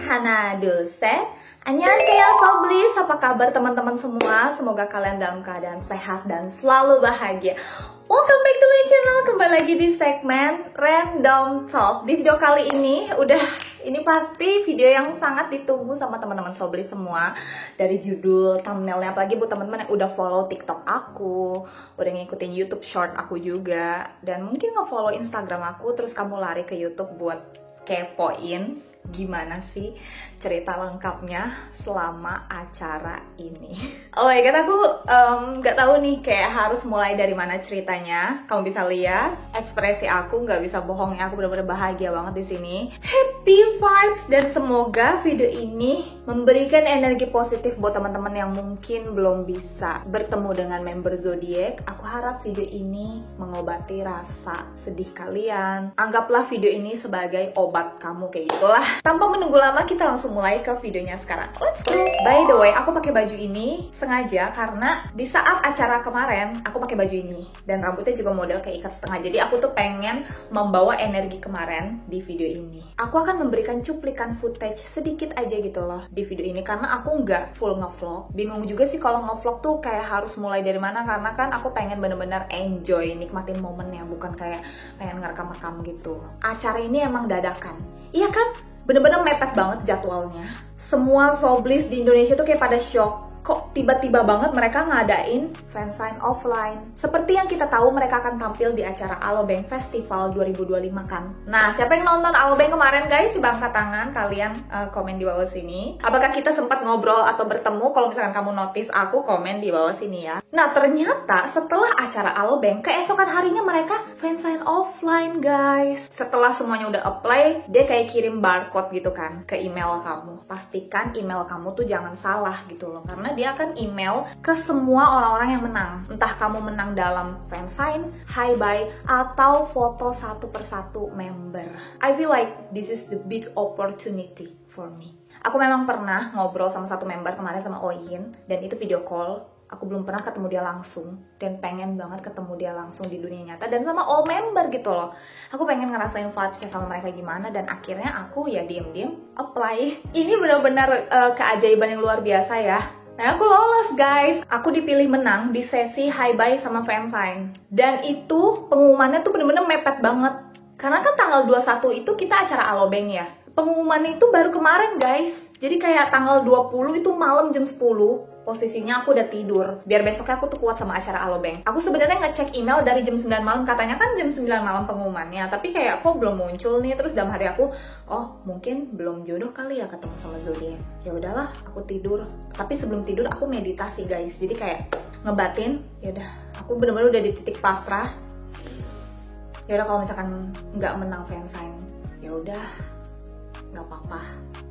Hana Dulce. Annyeonghaseyo Soblis, apa kabar teman-teman semua? Semoga kalian dalam keadaan sehat dan selalu bahagia. Welcome back to my channel, kembali lagi di segmen Random Talk. Di video kali ini, ini pasti video yang sangat ditunggu sama teman-teman Soblis semua. Dari judul, thumbnailnya, apalagi buat teman-teman yang udah follow TikTok aku, udah ngikutin YouTube Short aku juga, dan mungkin nge-follow Instagram aku, terus kamu lari ke YouTube buat kepoin gimana sih cerita lengkapnya selama acara ini. Oh my god, aku nggak tahu nih kayak harus mulai dari mana ceritanya. Kamu bisa lihat ekspresi aku, nggak bisa bohong ya, aku benar-benar bahagia banget di sini. Happy vibes, dan semoga video ini memberikan energi positif buat teman-teman yang mungkin belum bisa bertemu dengan member zodiak. Aku harap video ini mengobati rasa sedih kalian. Anggaplah video ini sebagai obat kamu, kayak gitulah. Tanpa menunggu lama, kita langsung mulai ke videonya sekarang. Let's go! By the way, aku pakai baju ini sengaja karena di saat acara kemarin, aku pakai baju ini. Dan rambutnya juga model kayak ikat setengah. Jadi aku tuh pengen membawa energi kemarin di video ini. Aku akan memberikan cuplikan footage sedikit aja gitu loh di video ini. Karena aku nggak full ngevlog. Bingung juga sih kalau ngevlog tuh kayak harus mulai dari mana. Karena kan aku pengen bener-bener enjoy, nikmatin momennya. Bukan kayak pengen ngerekam-rekam gitu. Acara ini emang dadakan. Iya kan? Bener-bener mepet banget jadwalnya. Semua Soblis di Indonesia tuh kayak pada shock. Kok tiba-tiba banget mereka ngadain fansign offline. Seperti yang kita tahu, mereka akan tampil di acara Alobank Festival 2025 kan. Nah, siapa yang nonton Alobank kemarin guys? Coba angkat tangan, kalian komen di bawah sini. Apakah kita sempat ngobrol atau bertemu? Kalau misalkan kamu notice aku, komen di bawah sini ya. Nah, ternyata setelah acara Alobank, keesokan harinya mereka fansign offline guys. Setelah semuanya udah apply, dia kayak kirim barcode gitu kan ke email kamu. Pastikan email kamu tuh jangan salah gitu loh, karena dia akan email ke semua orang-orang yang menang. Entah kamu menang dalam fansign, hi bye, atau foto satu persatu member. I feel like this is the big opportunity for me. Aku memang pernah ngobrol sama satu member kemarin, sama Oyin, dan itu video call. Aku belum pernah ketemu dia langsung, dan pengen banget ketemu dia langsung di dunia nyata, dan sama all member gitu loh. Aku pengen ngerasain vibes-nya sama mereka gimana, dan akhirnya aku ya diem-diem apply. Ini benar-benar keajaiban yang luar biasa ya. Nah, aku lolos guys. Aku dipilih menang di sesi hi bye sama fansign. Dan itu pengumumannya tuh bener-bener mepet banget. Karena kan tanggal 21 itu kita acara Alobank ya. Pengumumannya itu baru kemarin guys. Jadi kayak tanggal 20 itu malam jam 10. Posisinya aku udah tidur. Biar besoknya aku tuh kuat sama acara Alobank. Aku sebenarnya ngecek email dari jam 9 malam. Katanya kan jam 9 malam pengumumannya. Tapi kayak kok belum muncul nih. Terus dalam hati aku, oh mungkin belum jodoh kali ya ketemu sama zodiak. Ya udahlah, aku tidur. Tapi sebelum tidur aku meditasi guys. Jadi kayak ngebatin, ya udah, aku bener-bener udah di titik pasrah. Ya udah, kalau misalkan nggak menang fansign, ya udah, nggak apa-apa.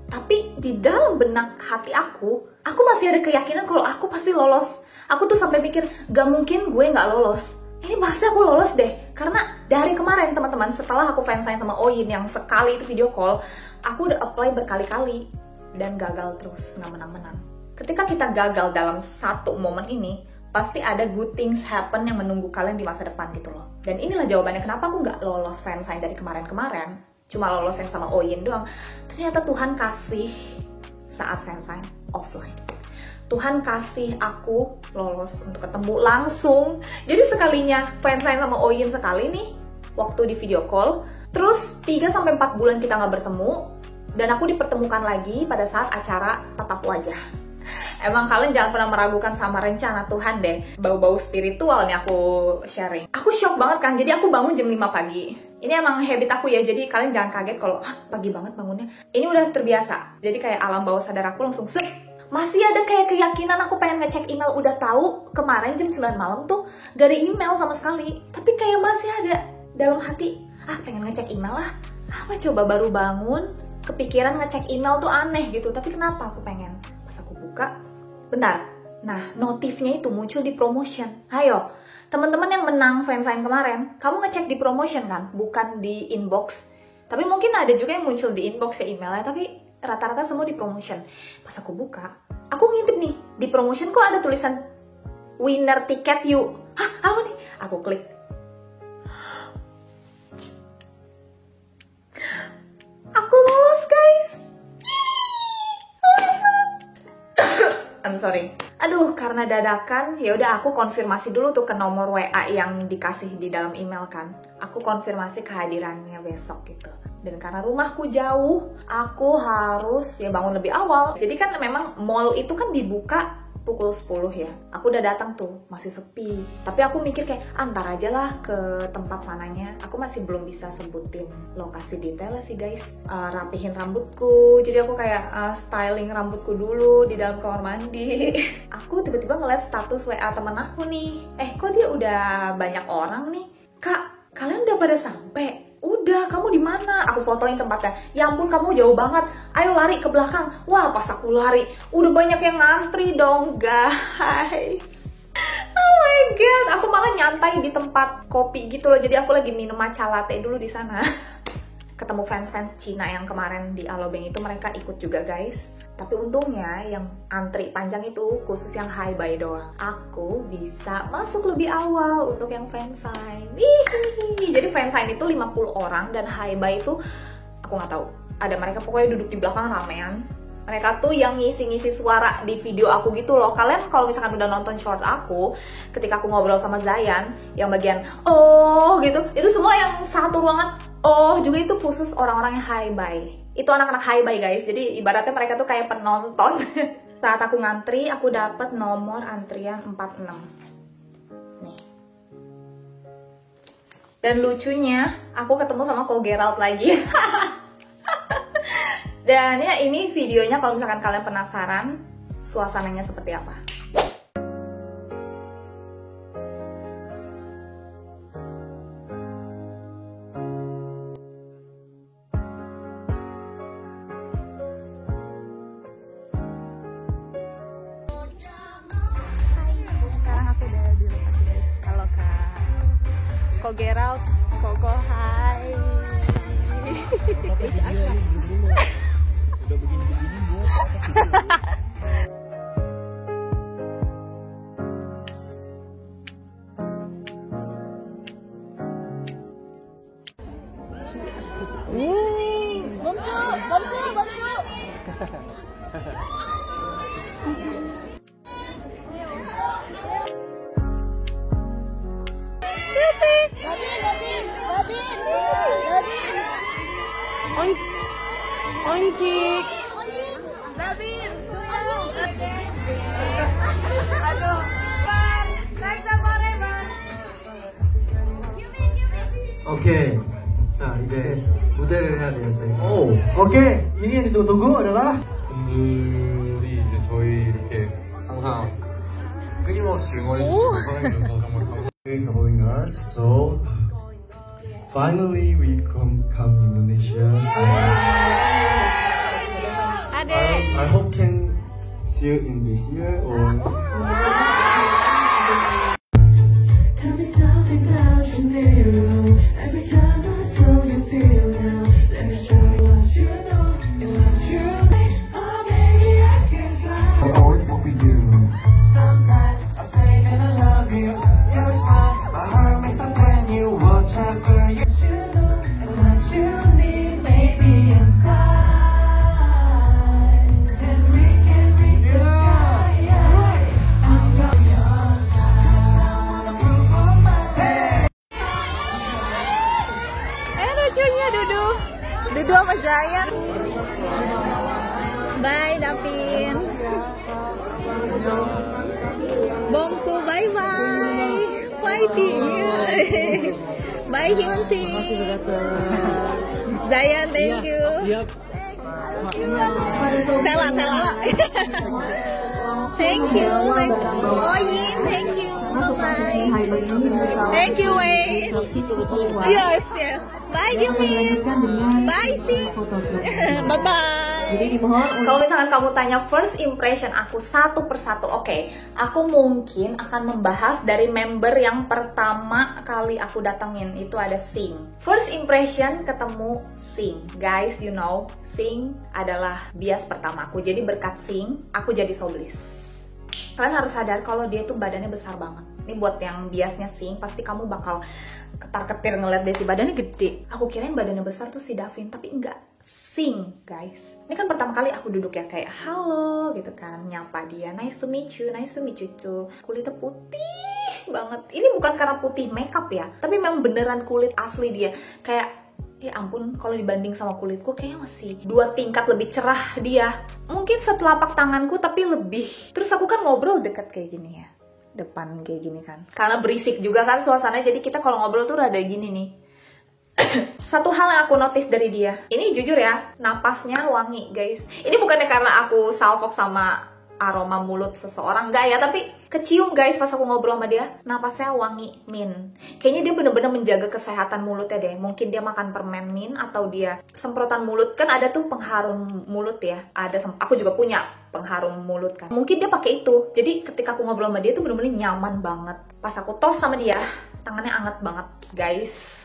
Tapi di dalam benak hati aku masih ada keyakinan kalau aku pasti lolos. Aku tuh sampai mikir, gak mungkin gue nggak lolos. Ini pasti aku lolos deh. Karena dari kemarin teman-teman, setelah aku fansign sama Oyin yang sekali itu video call, aku udah apply berkali-kali dan gagal terus, nggak menang-menang. Ketika kita gagal dalam satu momen ini, pasti ada good things happen yang menunggu kalian di masa depan gitu loh. Dan inilah jawabannya kenapa aku nggak lolos fansign dari kemarin-kemarin. Cuma lolos yang sama Oyin doang. Ternyata Tuhan kasih saat fansign offline. Tuhan kasih aku lolos untuk ketemu langsung. Jadi sekalinya fansign sama Oyin sekali nih, waktu di video call. Terus 3-4 bulan kita nggak bertemu. Dan aku dipertemukan lagi pada saat acara tatap wajah. Emang kalian jangan pernah meragukan sama rencana Tuhan deh. Bau-bau spiritual nih aku sharing. Aku shock banget kan, jadi aku bangun jam 5 pagi. Ini emang habit aku ya, jadi kalian jangan kaget kalau pagi banget bangunnya. Ini udah terbiasa, jadi kayak alam bawah sadar aku langsung set. Masih ada kayak keyakinan aku pengen ngecek email. Udah tahu kemarin jam 9 malam tuh gak ada email sama sekali. Tapi kayak masih ada dalam hati, pengen ngecek email lah. Apa coba baru bangun, kepikiran ngecek email tuh aneh gitu. Tapi kenapa aku pengen? Pas aku buka, bentar. Nah, notifnya itu muncul di promotion. Ayo, teman-teman yang menang fansign kemarin, kamu ngecek di promotion kan, bukan di inbox. Tapi mungkin ada juga yang muncul di inbox ya emailnya, tapi rata-rata semua di promotion. Pas aku buka, aku ngintip nih, di promotion kok ada tulisan winner ticket you. Apa nih? Aku klik. Aku lolos guys. I'm sorry. Aduh, karena dadakan, ya udah aku konfirmasi dulu tuh ke nomor WA yang dikasih di dalam email kan. Aku konfirmasi kehadirannya besok gitu. Dan karena rumahku jauh, aku harus ya bangun lebih awal. Jadi kan memang mall itu kan dibuka pukul 10 ya. Aku udah datang tuh, masih sepi. Tapi aku mikir kayak, antar aja lah ke tempat sananya. Aku masih belum bisa sebutin lokasi detail sih guys. Rapihin rambutku, jadi aku kayak styling rambutku dulu di dalam kamar mandi. Aku tiba-tiba ngeliat status WA temen aku nih. Kok dia udah banyak orang nih? Kak, kalian udah pada sampai? Udah, kamu di mana? Aku fotoin tempatnya. Ya ampun, kamu jauh banget. Ayo lari ke belakang. Wah, pas aku lari, udah banyak yang ngantri dong, guys. Oh my god, aku malah nyantai di tempat kopi gitu loh. Jadi aku lagi minum matcha latte dulu di sana. Ketemu fans-fans Cina yang kemarin di Alobank itu, mereka ikut juga, guys. Tapi untungnya yang antri panjang itu khusus yang high buy doang. Aku bisa masuk lebih awal untuk yang fansign. Jadi fansign itu 50 orang dan high buy itu aku nggak tahu. Ada mereka pokoknya duduk di belakang ramean. Mereka tuh yang ngisi-ngisi suara di video aku gitu loh. Kalian kalau misalkan udah nonton short aku, ketika aku ngobrol sama Zayan, yang bagian oh gitu, itu semua yang satu ruangan oh juga itu khusus orang-orang yang high buy. Itu anak-anak high buy guys, jadi ibaratnya mereka tuh kayak penonton. Saat aku ngantri, aku dapet nomor antrian 46. Nih. Dan lucunya, aku ketemu sama Ko Geralt lagi. Dan ya ini videonya kalau misalkan kalian penasaran, suasananya seperti apa. Ko Geralt, Koko, hai. Udah begini-begini Bomsu. Oncik. David, aduh. Oke, nah 이제 무대를 해야 돼요 저희가. 오케이, ini yang ditunggu adalah 분들이 이제 저희 이렇게 항상 끊임없이 응원해주시고 사랑해주셔서 정말 감사합니다. Thanks for holding us. So finally we come Indonesia. I hope can see you in this year or. Tell me something about your mirror. Every time I saw you feel now. Let me show you what you know and what you make. Oh baby, I can fly. I always hope we do. Sometimes I say that I love you. Your smile, my heart makes up when you watch out, girl. You know and what you need, maybe I'm fine. Then we can reach the sky. I'm on your side. I wanna prove on my head. Lucunya Dudu sama Zayan. Bye Davin. Bomsu, bye bye. Fighting. Bye Hyunsi. Zayan, thank you. Sela. Thank you. Oyin, thank you. Bye. Thank you, Wei. Yes. Bye, Jimin. Bye, sih. Bye-bye. Kalau misalkan kamu tanya first impression aku satu persatu, oke, aku mungkin akan membahas dari member yang pertama kali aku datengin, itu ada Sing. First impression ketemu Sing, guys, you know, Sing adalah bias pertama aku. Jadi berkat Sing, aku jadi Soblis. Kalian harus sadar kalau dia tuh badannya besar banget. Ini buat yang biasnya Sing, pasti kamu bakal ketar-ketir ngeliat Desi badannya gede. Aku kira yang badannya besar tuh si Davin, tapi enggak. Sing, guys. Ini kan pertama kali aku duduk ya, kayak halo gitu kan, nyapa dia, nice to meet you too. Kulitnya putih banget. Ini bukan karena putih makeup ya, tapi memang beneran kulit asli dia. Kayak, ya ampun, kalau dibanding sama kulitku kayaknya masih 2 tingkat lebih cerah dia. Mungkin setelapak tanganku tapi lebih. Terus aku kan ngobrol deket kayak gini ya, depan kayak gini kan. Karena berisik juga kan suasananya, jadi kita kalau ngobrol tuh rada gini nih. Satu hal yang aku notice dari dia, ini jujur ya, napasnya wangi guys. Ini bukannya karena aku salfok sama aroma mulut seseorang, enggak ya, tapi kecium guys pas aku ngobrol sama dia, napasnya wangi mint. Kayaknya dia bener-bener menjaga kesehatan mulutnya deh. Mungkin dia makan permen mint atau dia semprotan mulut. Kan ada tuh pengharum mulut ya, aku juga punya pengharum mulut kan. Mungkin dia pakai itu. Jadi ketika aku ngobrol sama dia tuh bener-bener nyaman banget. Pas aku tos sama dia, tangannya anget banget guys.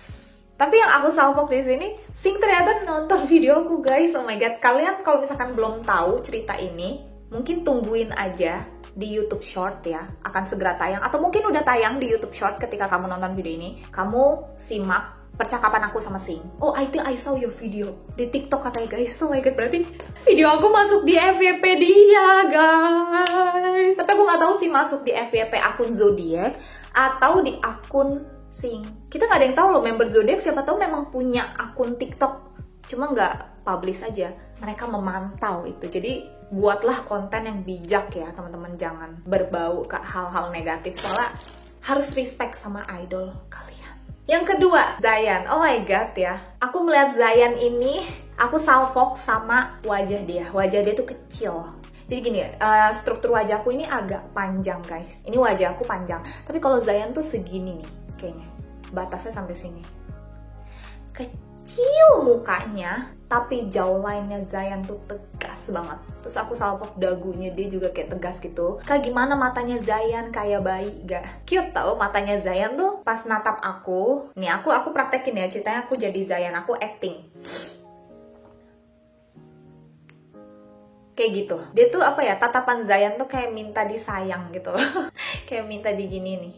Tapi yang aku salfok di sini, Sing ternyata nonton video aku guys. Oh my god, kalian kalau misalkan belum tahu cerita ini, mungkin tungguin aja di YouTube Short ya, akan segera tayang. Atau mungkin udah tayang di YouTube Short ketika kamu nonton video ini. Kamu simak percakapan aku sama Sing. Oh, I think I saw your video di TikTok katanya guys. Oh my god, berarti video aku masuk di FYP dia guys. Tapi aku nggak tahu sih masuk di FYP akun Zodiac atau di akun Sing. Kita nggak ada yang tahu loh, member Zodiac siapa tahu memang punya akun TikTok, cuma nggak publish aja. Mereka memantau itu. Jadi buatlah konten yang bijak ya teman-teman, jangan berbau ke hal-hal negatif, soalnya harus respect sama idol kalian. Yang kedua, Zayan. Oh my god ya, aku melihat Zayan ini, aku salfok sama wajah dia. Wajah dia tuh kecil. Jadi gini, struktur wajahku ini agak panjang guys. Ini wajahku panjang, tapi kalau Zayan tuh segini nih kayaknya, batasnya sampai sini. Kecil mukanya, tapi jawline-nya Zayan tuh tegas banget. Terus aku salfok dagunya dia juga kayak tegas gitu. Kayak gimana matanya Zayan, kayak bayi gak? Cute tau matanya Zayan tuh pas natap aku. Nih aku praktekin ya, ceritanya aku jadi Zayan, aku acting. Kayak gitu. Dia tuh apa ya, tatapan Zayan tuh kayak minta disayang gitu. Kayak minta digini nih.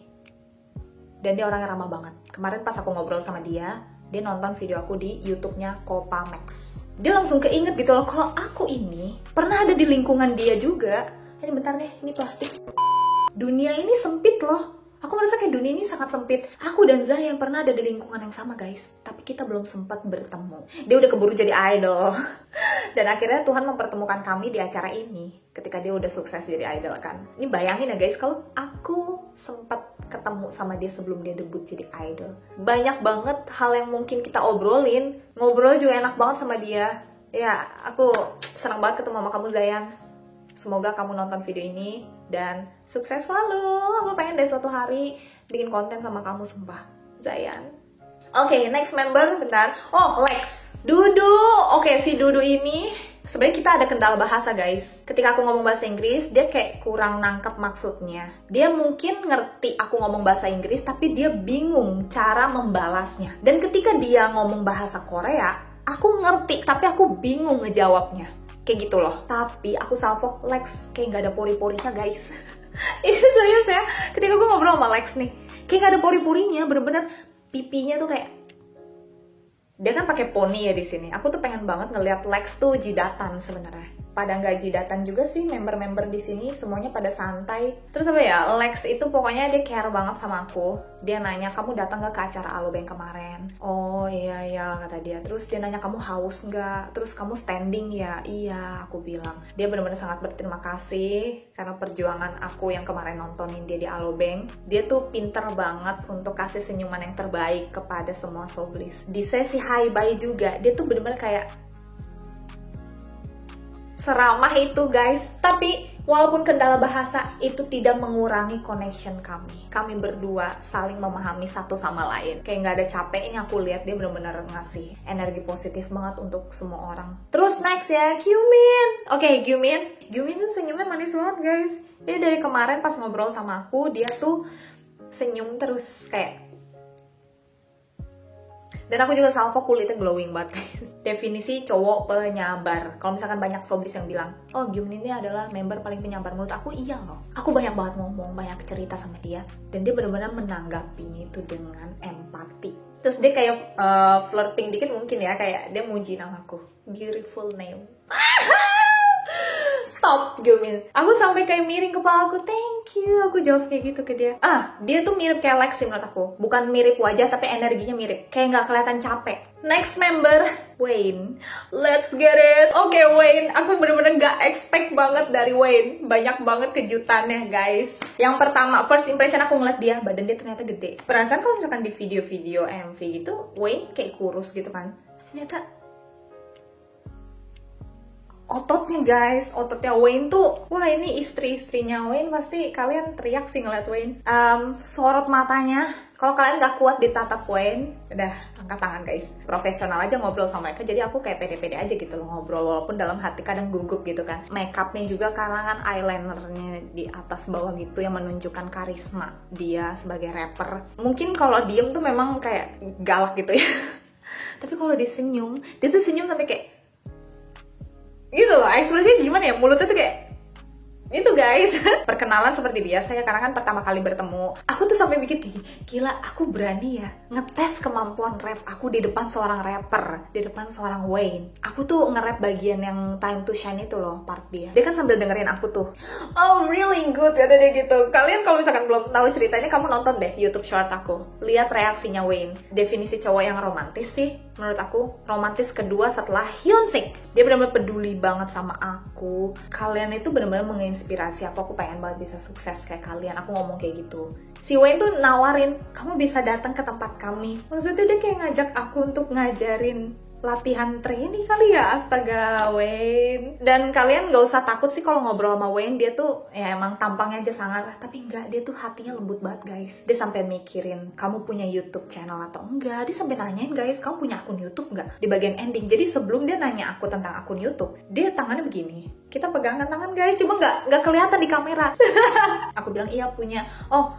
Dan dia orangnya ramah banget. Kemarin pas aku ngobrol sama dia nonton video aku di YouTube-nya Copa Max. Dia langsung keinget gitu loh, kalau aku ini pernah ada di lingkungan dia juga. Ini bentar deh, ini plastik. Dunia ini sempit loh. Aku merasa kayak dunia ini sangat sempit. Aku dan Zayan pernah ada di lingkungan yang sama guys, tapi kita belum sempat bertemu. Dia udah keburu jadi idol. Dan akhirnya Tuhan mempertemukan kami di acara ini ketika dia udah sukses jadi idol kan. Ini bayangin ya guys, kalau aku sempat ketemu sama dia sebelum dia debut jadi idol. Banyak banget hal yang mungkin kita obrolin. Ngobrol juga enak banget sama dia. Ya, aku senang banget ketemu sama kamu Zayan. Semoga kamu nonton video ini dan sukses selalu. Aku pengen deh suatu hari bikin konten sama kamu, sumpah, Zayan. Oke, next member, bentar. Oh, Lex. Dudu. Oke, si Dudu ini sebenarnya kita ada kendala bahasa guys. Ketika aku ngomong bahasa Inggris, dia kayak kurang nangkep maksudnya. Dia mungkin ngerti aku ngomong bahasa Inggris, tapi dia bingung cara membalasnya. Dan ketika dia ngomong bahasa Korea, aku ngerti, tapi aku bingung ngejawabnya. Kayak gitu loh. Tapi aku salfok Lex, kayak gak ada pori-porinya guys. Ini serius ya, ketika gue ngobrol sama Lex nih, kayak gak ada pori-porinya, bener-bener pipinya tuh kayak, dia kan pakai poni ya di sini. Aku tuh pengen banget ngeliat Lex tuh jidatan sebenarnya. Pada nggak jidatan juga sih member-member di sini, semuanya pada santai. Terus apa ya, Lex itu pokoknya dia care banget sama aku. Dia nanya, kamu datang nggak ke acara Alobank kemarin? Oh iya ya kata dia. Terus dia nanya, kamu haus nggak? Terus kamu standing ya? Iya, aku bilang. Dia benar-benar sangat berterima kasih karena perjuangan aku yang kemarin nontonin dia di Alobank. Dia tuh pinter banget untuk kasih senyuman yang terbaik kepada semua Soblis. Di sesi hi bye juga, dia tuh benar-benar kayak seramah itu guys. Tapi walaupun kendala bahasa itu tidak mengurangi connection kami. Kami berdua saling memahami satu sama lain. Kayak nggak ada capeknya aku lihat dia benar-benar ngasih energi positif banget untuk semua orang. Terus next ya, Gyumin. Oke, Gyumin tuh senyumnya manis banget guys. Dia dari kemarin pas ngobrol sama aku, dia tuh senyum terus kayak. Dan aku juga salvo kulitnya glowing banget guys. Definisi cowok penyabar. Kalau misalkan banyak Soblis yang bilang, oh Gyumin ini adalah member paling penyabar, menurut aku iya loh. Aku banyak banget ngomong, banyak cerita sama dia, dan dia benar-benar menanggapinya itu dengan empati. Terus dia kayak flirting dikit mungkin ya, kayak dia muji namaku, beautiful name. Stop, Gyomin. Aku sampai kayak miring kepala aku, thank you. Aku jawab kayak gitu ke dia. Dia tuh mirip kayak Lexi menurut aku. Bukan mirip wajah, tapi energinya mirip. Kayak nggak kelihatan capek. Next member, Wayne. Let's get it. Oke, Wayne. Aku bener-bener nggak expect banget dari Wayne. Banyak banget kejutannya, guys. Yang pertama, first impression aku ngeliat dia, badan dia ternyata gede. Perasaan kalau misalkan di video-video MV gitu, Wayne kayak kurus gitu kan. Ternyata ototnya guys, ototnya Wayne tuh, wah ini istri-istrinya Wayne pasti kalian teriak sih ngeliat Wayne. Sorot matanya, kalau kalian gak kuat ditatap Wayne, udah angkat tangan guys. Profesional aja ngobrol sama mereka, jadi aku kayak pede-pede aja gitu loh ngobrol, walaupun dalam hati kadang gugup gitu kan. Makeupnya juga karangan eyelinernya di atas bawah gitu yang menunjukkan karisma dia sebagai rapper. Mungkin kalau diem tuh memang kayak galak gitu ya. Tapi kalau dia senyum, dia tuh senyum sampai kayak gitu loh, ekspresinya gimana ya, mulutnya tuh kayak itu guys. Perkenalan seperti biasa ya, karena kan pertama kali bertemu. Aku tuh sampai mikir gila, aku berani ya ngetes kemampuan rap aku di depan seorang rapper, di depan seorang Wayne. Aku tuh nge-rap bagian yang Time to Shine itu loh, part dia kan sambil dengerin aku tuh, oh really good kata dia gitu. Kalian kalau misalkan belum tahu ceritanya, kamu nonton deh YouTube short aku, lihat reaksinya Wayne. Definisi cowok yang romantis sih menurut aku, romantis kedua setelah Hyunsik. Dia benar-benar peduli banget sama aku. Kalian itu benar-benar menginspirasi aku pengen banget bisa sukses kayak kalian. Aku ngomong kayak gitu. Si Wayne tuh nawarin, kamu bisa datang ke tempat kami. Maksudnya dia kayak ngajak aku untuk ngajarin latihan training kali ya, astaga Wayne. Dan kalian gak usah takut sih kalau ngobrol sama Wayne, dia tuh ya emang tampangnya aja sangar, tapi enggak, dia tuh hatinya lembut banget guys. Dia sampai mikirin kamu punya YouTube channel atau enggak. Dia sampai nanyain guys, kamu punya akun YouTube enggak, di bagian ending. Jadi sebelum dia nanya aku tentang akun YouTube, dia tangannya begini, kita pegangan tangan guys, cuma nggak kelihatan di kamera. Aku bilang iya punya. Oh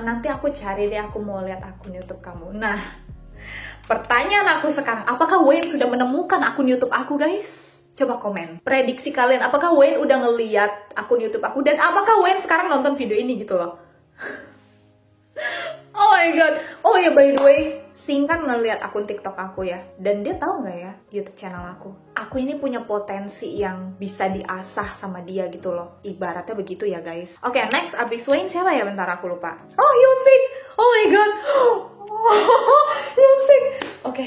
nanti aku cari deh, aku mau lihat akun YouTube kamu. Nah, pertanyaan aku sekarang, apakah Wayne sudah menemukan akun YouTube aku guys? Coba komen. Prediksi kalian, apakah Wayne udah ngeliat akun YouTube aku? Dan apakah Wayne sekarang nonton video ini gitu loh? Oh my god. Oh ya, by the way, Sing kan ngeliat akun TikTok aku ya. Dan dia tahu nggak ya YouTube channel aku? Aku ini punya potensi yang bisa diasah sama dia gitu loh. Ibaratnya begitu ya guys. Oke, next abis Wayne siapa ya? Bentar aku lupa. Oh, Hyunsik. Oh my god. Hyunsik. Oke.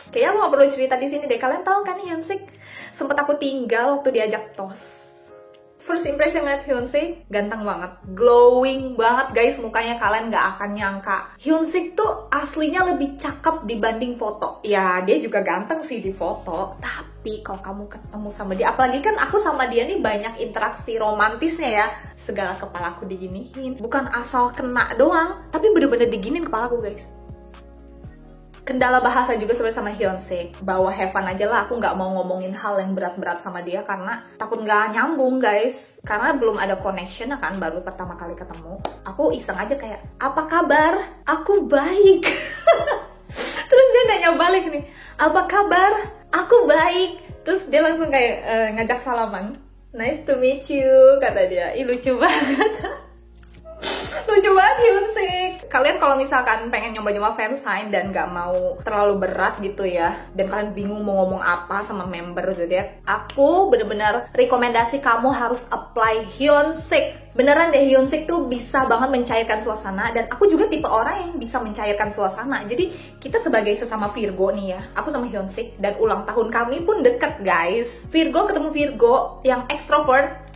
Kayaknya aku gak perlu cerita di sini deh. Kalian tahu kan Hyunsik sempet aku tinggal waktu diajak tos. First impression ngeliat Hyunsik, ganteng banget, glowing banget guys mukanya. Kalian gak akan nyangka Hyunsik tuh aslinya lebih cakep dibanding foto. Ya dia juga ganteng sih di foto, tapi kalau kamu ketemu sama dia, apalagi kan aku sama dia nih banyak interaksi romantisnya ya. Segala kepalaku diginiin, bukan asal kena doang, tapi bener-bener diginin kepalaku guys. Kendala bahasa juga sebenarnya sama Hyunsik. Bawa have fun aja lah, aku nggak mau ngomongin hal yang berat-berat sama dia karena takut nggak nyambung guys. Karena belum ada connection kan, baru pertama kali ketemu. Aku iseng aja kayak, apa kabar? Aku baik. Terus dia nanya balik nih, apa kabar? Aku baik. Terus dia langsung kayak ngajak salaman. Nice to meet you, kata dia. Ih lucu banget. Lucu banget Hyunsik. Kalian kalau misalkan pengen nyoba-nyoba fansign dan gak mau terlalu berat gitu ya, dan kalian bingung mau ngomong apa sama member Zodiac, aku bener-bener rekomendasi kamu harus apply Hyunsik. Beneran deh, Hyunsik tuh bisa banget mencairkan suasana. Dan aku juga tipe orang yang bisa mencairkan suasana. Jadi kita sebagai sesama Virgo nih ya, aku sama Hyunsik, dan ulang tahun kami pun deket guys. Virgo ketemu Virgo yang extrovert,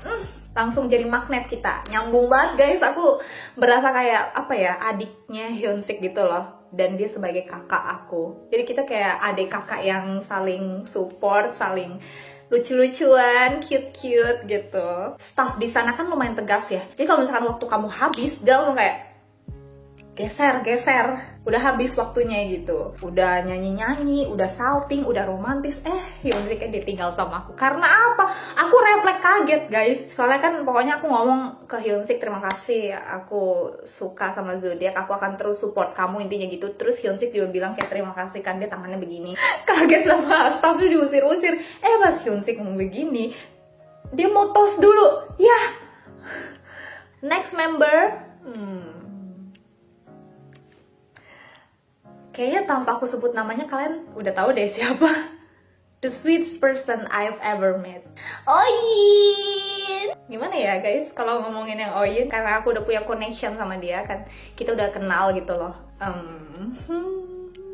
langsung jadi magnet kita. Nyambung banget guys. Aku berasa kayak apa ya, adiknya Hyunsik gitu loh. Dan dia sebagai kakak aku. Jadi kita kayak adik kakak yang saling support, saling lucu-lucuan, cute-cute gitu. Staff di sana kan lumayan tegas ya. Jadi kalau misalkan waktu kamu habis, dia langsung kayak geser, udah habis waktunya gitu. Udah nyanyi-nyanyi, udah salting, udah romantis. Hyunsiknya ditinggal sama aku. Karena apa? Aku refleks kaget guys. Soalnya kan pokoknya aku ngomong ke Hyunsik, terima kasih, aku suka sama Zodiac, aku akan terus support kamu, intinya gitu. Terus Hyunsik juga bilang kayak terima kasih, kan dia tangannya begini. Kaget sama staff tuh diusir-usir. Pas Hyunsik mau begini, dia mau tos dulu. Ya. Next member. Kayaknya tanpa aku sebut namanya kalian udah tahu deh siapa. The sweetest person I've ever met. Oyin! Gimana ya guys kalau ngomongin yang Oyin? Karena aku udah punya connection sama dia kan. Kita udah kenal gitu loh.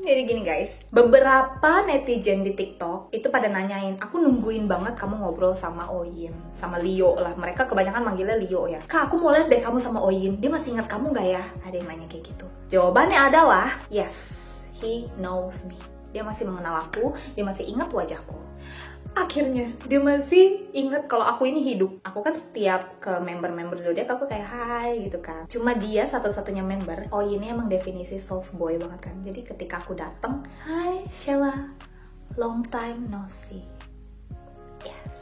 Jadi gini guys, beberapa netizen di TikTok itu pada nanyain, aku nungguin banget kamu ngobrol sama Oyin, sama Leo lah. Mereka kebanyakan manggilnya Leo ya. Kak, aku mau lihat deh kamu sama Oyin. Dia masih ingat kamu nggak ya? Ada yang nanya kayak gitu. Jawabannya adalah yes, he knows me. Dia masih mengenal aku, dia masih ingat wajahku. Akhirnya dia masih ingat kalau aku ini hidup. Aku kan setiap ke member-member zodiak aku kayak hai gitu kan. Cuma dia satu-satunya member. Oh ini emang definisi soft boy banget kan. Jadi ketika aku dateng, hai Sheila, long time no see. Yes.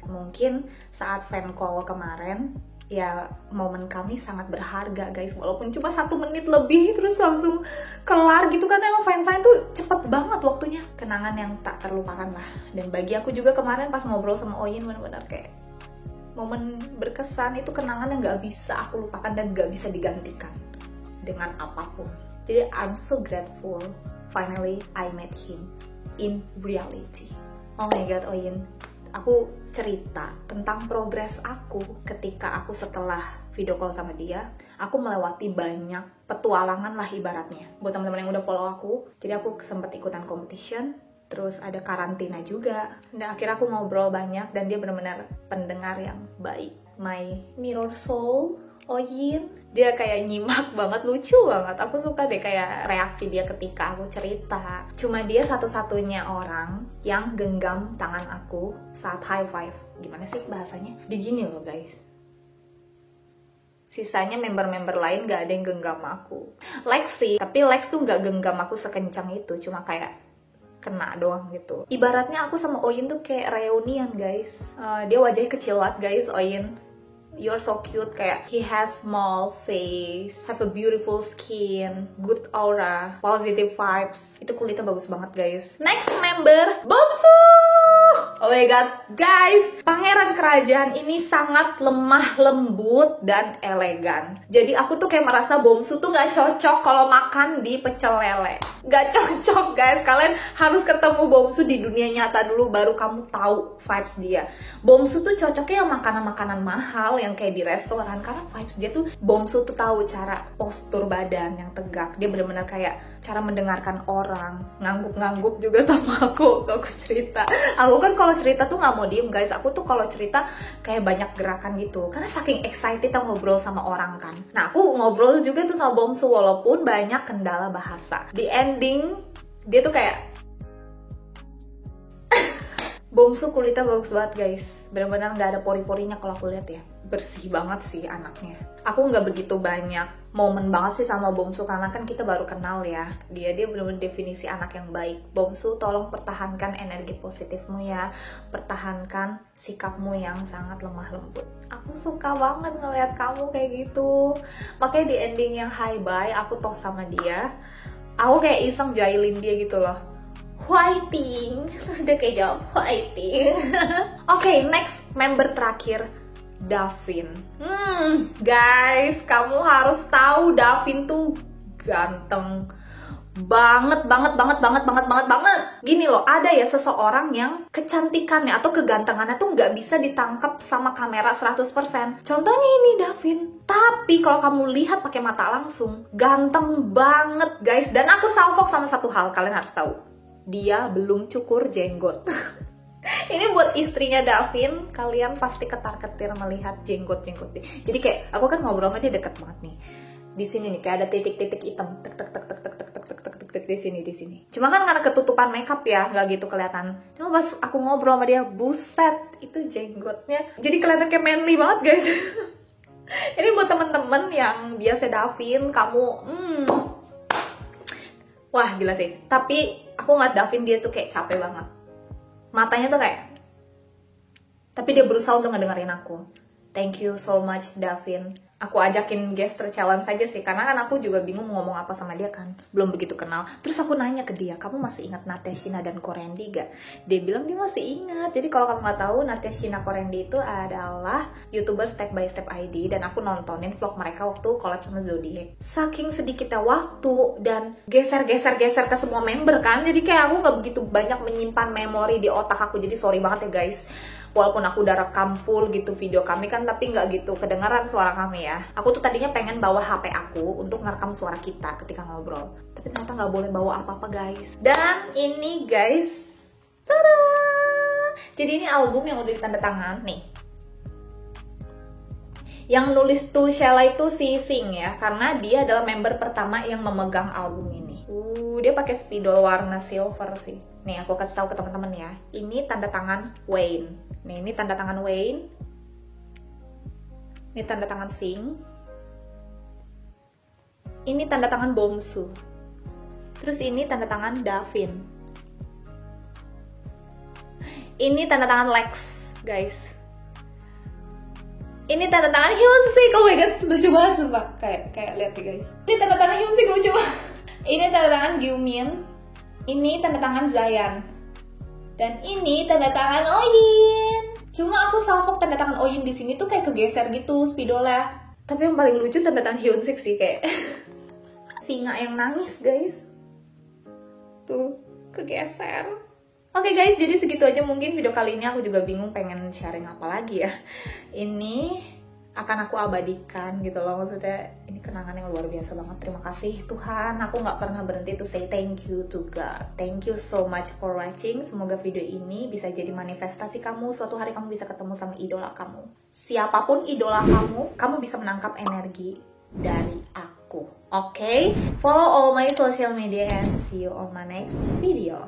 Mungkin saat fan call kemarin, ya momen kami sangat berharga guys, walaupun cuma 1 menit lebih terus langsung kelar gitu kan. Emang fansign tuh cepet banget waktunya. Kenangan yang tak terlupakan lah. Dan bagi aku juga kemarin pas ngobrol sama Oyin benar-benar kayak momen berkesan. Itu kenangan yang gak bisa aku lupakan dan gak bisa digantikan dengan apapun. Jadi I'm so grateful finally I met him in reality. Oh my god Oyin, aku cerita tentang progres aku ketika aku setelah video call sama dia. Aku melewati banyak petualangan lah ibaratnya. Buat teman-teman yang udah follow aku, jadi aku sempat ikutan competition, terus ada karantina juga. Dan akhirnya aku ngobrol banyak dan dia benar-benar pendengar yang baik. My mirror soul, Oyin, dia kayak nyimak banget, lucu banget. Aku suka deh kayak reaksi dia ketika aku cerita. Cuma dia satu-satunya orang yang genggam tangan aku saat high five. Gimana sih bahasanya? Digini loh guys. Sisanya member-member lain gak ada yang genggam aku. Lex sih, tapi Lex tuh gak genggam aku sekencang itu. Cuma kayak kena doang gitu. Ibaratnya aku sama Oyin tuh kayak reunian guys. Dia wajahnya kecil banget guys, Oyin. You're so cute, kayak he has small face, have a beautiful skin, good aura, positive vibes. Itu kulitnya bagus banget guys. Next member, Bomsu. Oh my god, guys, pangeran kerajaan ini sangat lemah lembut dan elegan. Jadi aku tuh kayak merasa Bomsu tuh gak cocok kalau makan di pecel lele. Gak cocok guys, kalian harus ketemu Bomsu di dunia nyata dulu baru kamu tahu vibes dia. Bomsu tuh cocoknya yang makanan-makanan mahal yang kayak di restoran, karena vibes dia tuh Bomsu tuh tahu cara postur badan yang tegak. Dia benar-benar kayak cara mendengarkan orang, ngangguk-ngangguk juga sama aku waktu aku cerita. Aku kan kalau cerita tuh nggak mau diem guys. Aku tuh kalau cerita kayak banyak gerakan gitu, karena saking excited aku ngobrol sama orang kan. Nah aku ngobrol juga tuh sama Bomsu walaupun banyak kendala bahasa. Di ending dia tuh kayak Bomsu kulitnya bagus banget guys, benar-benar nggak ada pori-porinya kalau aku lihat ya. Bersih banget sih anaknya. Aku nggak begitu banyak momen banget sih sama Bomsu karena kan kita baru kenal ya. Dia benar-benar definisi anak yang baik. Bomsu tolong pertahankan energi positifmu ya, pertahankan sikapmu yang sangat lemah lembut. Aku suka banget ngeliat kamu kayak gitu. Makanya di ending yang hi bye aku talk sama dia, aku kayak iseng jahilin dia gitu loh. Whiting, terus dia kayak jawab whiting. Oke, next member terakhir, Davin. Guys, kamu harus tahu Davin tuh ganteng banget. Gini loh, ada ya seseorang yang kecantikannya atau kegantengannya tuh nggak bisa ditangkap sama kamera 100%. Contohnya ini Davin. Tapi kalau kamu lihat pakai mata langsung, ganteng banget guys. Dan aku salfok sama satu hal, kalian harus tahu. Dia belum cukur jenggot. Ini buat istrinya Davin, kalian pasti ketar-ketir melihat jenggot-jenggot dia. Jadi kayak aku kan ngobrol sama dia deket banget nih. Di sini nih kayak ada titik-titik hitam, tek di sini. Cuma kan karena ketutupan makeup ya, nggak gitu kelihatan. Cuma pas aku ngobrol sama dia, buset, itu jenggotnya. Jadi kelihatan kayak manly banget guys. Ini buat temen-temen yang biasa Davin, kamu wah gila sih. Tapi aku ngeliat Davin dia tuh kayak capek banget. Matanya tuh kayak, tapi dia berusaha untuk ngedengerin aku. Thank you so much Davin. aku ajakin gesture challenge saja sih, karena kan aku juga bingung mau ngomong apa sama dia kan, belum begitu kenal. Terus aku nanya ke dia, kamu masih ingat Nateshina dan Korendi gak? Dia bilang dia masih ingat. Jadi kalau kamu nggak tahu, Nateshina Korendi itu adalah YouTuber Step by Step ID, dan aku nontonin vlog mereka waktu collab sama Zodiac. Saking sedikitnya waktu dan geser ke semua member kan, jadi kayak aku nggak begitu banyak menyimpan memori di otak aku. Jadi sorry banget ya guys, walaupun aku udah rekam full gitu video kami kan, tapi nggak gitu kedengaran suara kami ya. Aku tuh tadinya pengen bawa HP aku untuk ngerekam suara kita ketika ngobrol, tapi ternyata nggak boleh bawa apa-apa guys. Dan ini guys, tada! Jadi ini album yang udah ditanda tangan nih. Yang nulis tuh Sheila itu si Sing ya, karena dia adalah member pertama yang memegang album ini. Dia pakai spidol warna silver sih. Nih aku kasih tahu ke teman-teman ya. Ini tanda tangan Wayne. Nih ini tanda tangan Wayne. Ini tanda tangan Sing. Ini tanda tangan Bomsu. Terus ini tanda tangan Davin. Ini tanda tangan Lex, guys. Ini tanda tangan Hyunsik. Oh my god, lucu banget sumpah. Kayak lihat nih guys. Ini tanda tangan Hyunsik lucu banget. Ini tanda tangan Gyumin. Ini tanda tangan Zayan. Dan ini tanda tangan Oyin. Cuma aku salfok tanda tangan Oyin di sini tuh kayak kegeser gitu spidolnya. Tapi yang paling lucu tanda tangan Hyunsik sih, kayak singa yang nangis guys. Tuh kegeser. Oke guys, jadi segitu aja mungkin video kali ini. Aku juga bingung pengen sharing apa lagi ya. Ini akan aku abadikan gitu loh, maksudnya ini kenangan yang luar biasa banget. Terima kasih Tuhan, aku nggak pernah berhenti to say thank you to God. Thank you so much for watching. Semoga video ini bisa jadi manifestasi kamu. Suatu hari kamu bisa ketemu sama idola kamu. Siapapun idola kamu bisa menangkap energi dari aku. Oke? Follow all my social media and see you on my next video.